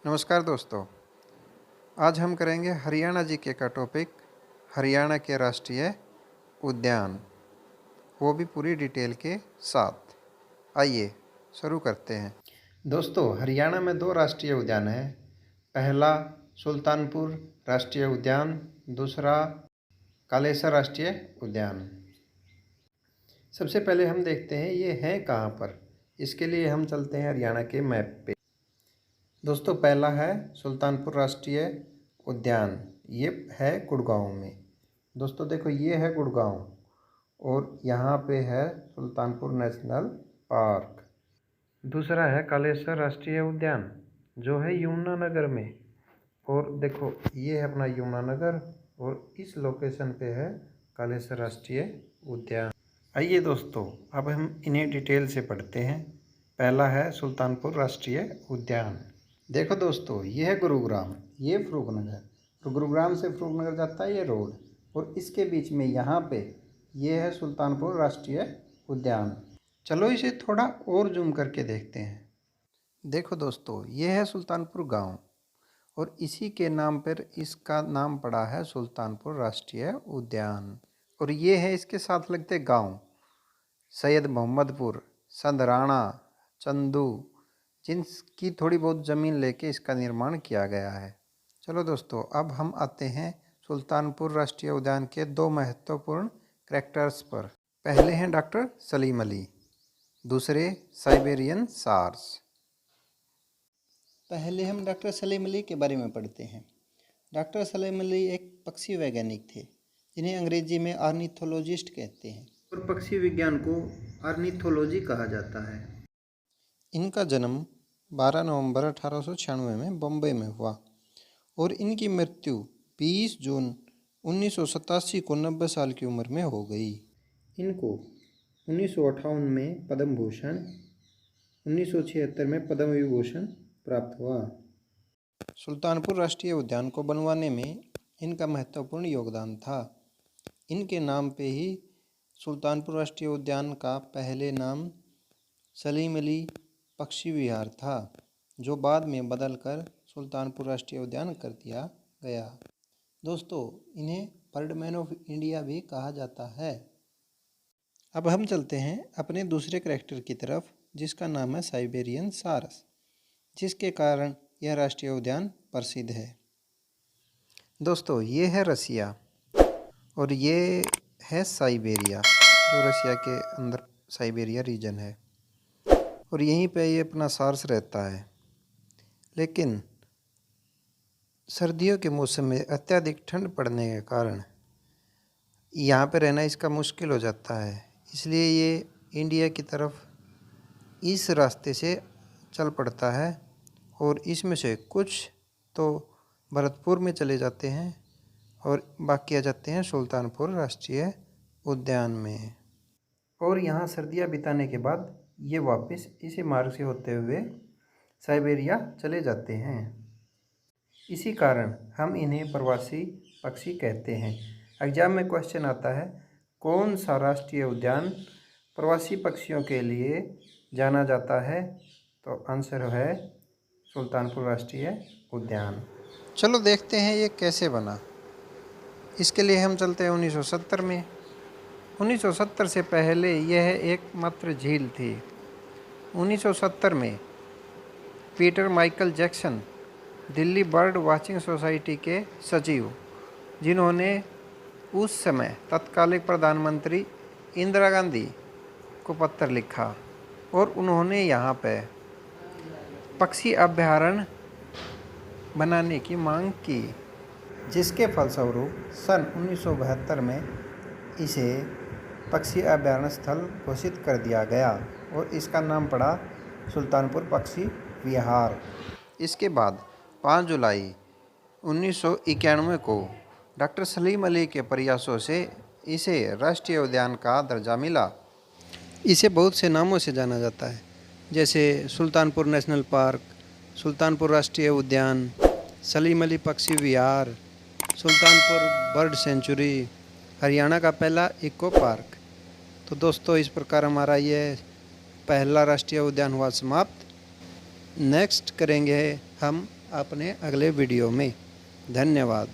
नमस्कार दोस्तों। आज हम करेंगे हरियाणा जीके का टॉपिक हरियाणा के राष्ट्रीय उद्यान, वो भी पूरी डिटेल के साथ। आइए शुरू करते हैं। दोस्तों, हरियाणा में 2 राष्ट्रीय उद्यान हैं। पहला सुल्तानपुर राष्ट्रीय उद्यान, दूसरा कालेसर राष्ट्रीय उद्यान। सबसे पहले हम देखते हैं ये है कहाँ पर। इसके लिए हम चलते हैं हरियाणा के मैप पे। दोस्तों, पहला है सुल्तानपुर राष्ट्रीय उद्यान, ये है गुड़गांव में। दोस्तों देखो, ये है गुड़गांव और यहाँ पे है सुल्तानपुर नेशनल पार्क। दूसरा है कालेसर राष्ट्रीय उद्यान जो है यमुनानगर में। और देखो, ये है अपना यमुनानगर और इस लोकेशन पे है कालेसर राष्ट्रीय उद्यान। आइए दोस्तों, अब हम इन्हें डिटेल से पढ़ते हैं। पहला है सुल्तानपुर राष्ट्रीय उद्यान। देखो दोस्तों, ये है गुरुग्राम, ये फरूखनगर। तो गुरुग्राम से फरूखनगर जाता है ये रोड, और इसके बीच में यहाँ पे ये है सुल्तानपुर राष्ट्रीय उद्यान। चलो इसे थोड़ा और जूम करके देखते हैं। देखो दोस्तों, ये है सुल्तानपुर गांव और इसी के नाम पर इसका नाम पड़ा है सुल्तानपुर राष्ट्रीय उद्यान। और ये है इसके साथ लगते गांव सैयद मोहम्मदपुर, संदराना, चंदू, जिनकी थोड़ी बहुत ज़मीन लेके इसका निर्माण किया गया है। चलो दोस्तों, अब हम आते हैं सुल्तानपुर राष्ट्रीय उद्यान के 2 महत्वपूर्ण कैरेक्टर्स पर। पहले हैं डॉक्टर सलीम अली, दूसरे साइबेरियन सार्स। पहले हम डॉक्टर सलीम अली के बारे में पढ़ते हैं। डॉक्टर सलीम अली एक पक्षी वैज्ञानिक थे जिन्हें अंग्रेजी में ऑर्निथोलॉजिस्ट कहते हैं और पक्षी विज्ञान को ऑर्निथोलॉजी कहा जाता है। इनका जन्म 12 नवंबर 1896 में बम्बई में हुआ और इनकी मृत्यु 20 जून 1987 को 90 साल की उम्र में हो गई। इनको 1958 में पद्म भूषण, 1976 में पद्म विभूषण प्राप्त हुआ। सुल्तानपुर राष्ट्रीय उद्यान को बनवाने में इनका महत्वपूर्ण योगदान था। इनके नाम पे ही सुल्तानपुर राष्ट्रीय उद्यान का पहले नाम सलीम अली पक्षी विहार था, जो बाद में बदलकर सुल्तानपुर राष्ट्रीय उद्यान कर दिया गया। दोस्तों, इन्हें बर्डमैन ऑफ इंडिया भी कहा जाता है। अब हम चलते हैं अपने दूसरे कैरेक्टर की तरफ, जिसका नाम है साइबेरियन सारस, जिसके कारण यह राष्ट्रीय उद्यान प्रसिद्ध है। दोस्तों, ये है रसिया और ये है साइबेरिया, जो रसिया के अंदर साइबेरिया रीजन है और यहीं पे ये अपना सार्स रहता है। लेकिन सर्दियों के मौसम में अत्यधिक ठंड पड़ने के कारण यहाँ पे रहना इसका मुश्किल हो जाता है, इसलिए ये इंडिया की तरफ इस रास्ते से चल पड़ता है और इसमें से कुछ तो भरतपुर में चले जाते हैं और बाकी आ जाते हैं सुल्तानपुर राष्ट्रीय उद्यान में। और यहाँ सर्दियाँ बिताने के बाद ये वापस इसी मार्ग से होते हुए साइबेरिया चले जाते हैं। इसी कारण हम इन्हें प्रवासी पक्षी कहते हैं। एग्जाम में क्वेश्चन आता है, कौन सा राष्ट्रीय उद्यान प्रवासी पक्षियों के लिए जाना जाता है? तो आंसर है सुल्तानपुर राष्ट्रीय उद्यान। चलो देखते हैं ये कैसे बना। इसके लिए हम चलते हैं 1970 में। 1970 से पहले यह एकमात्र झील थी। 1970 में Peter Michael Jackson, Delhi bird watching society के सचिव, जिन्होंने उस समय तत्कालिक प्रधानमंत्री इंदिरा गांधी को पत्र लिखा और उन्होंने यहाँ पे पक्षी अभयारण्य बनाने की मांग की, जिसके फलस्वरूप सन 1972 में इसे पक्षी अभयारण्य स्थल घोषित कर दिया गया और इसका नाम पड़ा सुल्तानपुर पक्षी विहार। इसके बाद 5 जुलाई 1991 को डॉक्टर सलीम अली के प्रयासों से इसे राष्ट्रीय उद्यान का दर्जा मिला। इसे बहुत से नामों से जाना जाता है, जैसे सुल्तानपुर नेशनल पार्क, सुल्तानपुर राष्ट्रीय उद्यान, सलीम अली पक्षी विहार, सुल्तानपुर बर्ड सेंचुरी, हरियाणा का पहला इको पार्क। तो दोस्तों, इस प्रकार हमारा ये पहला राष्ट्रीय उद्यान हुआ समाप्त। नेक्स्ट करेंगे हम अपने अगले वीडियो में। धन्यवाद।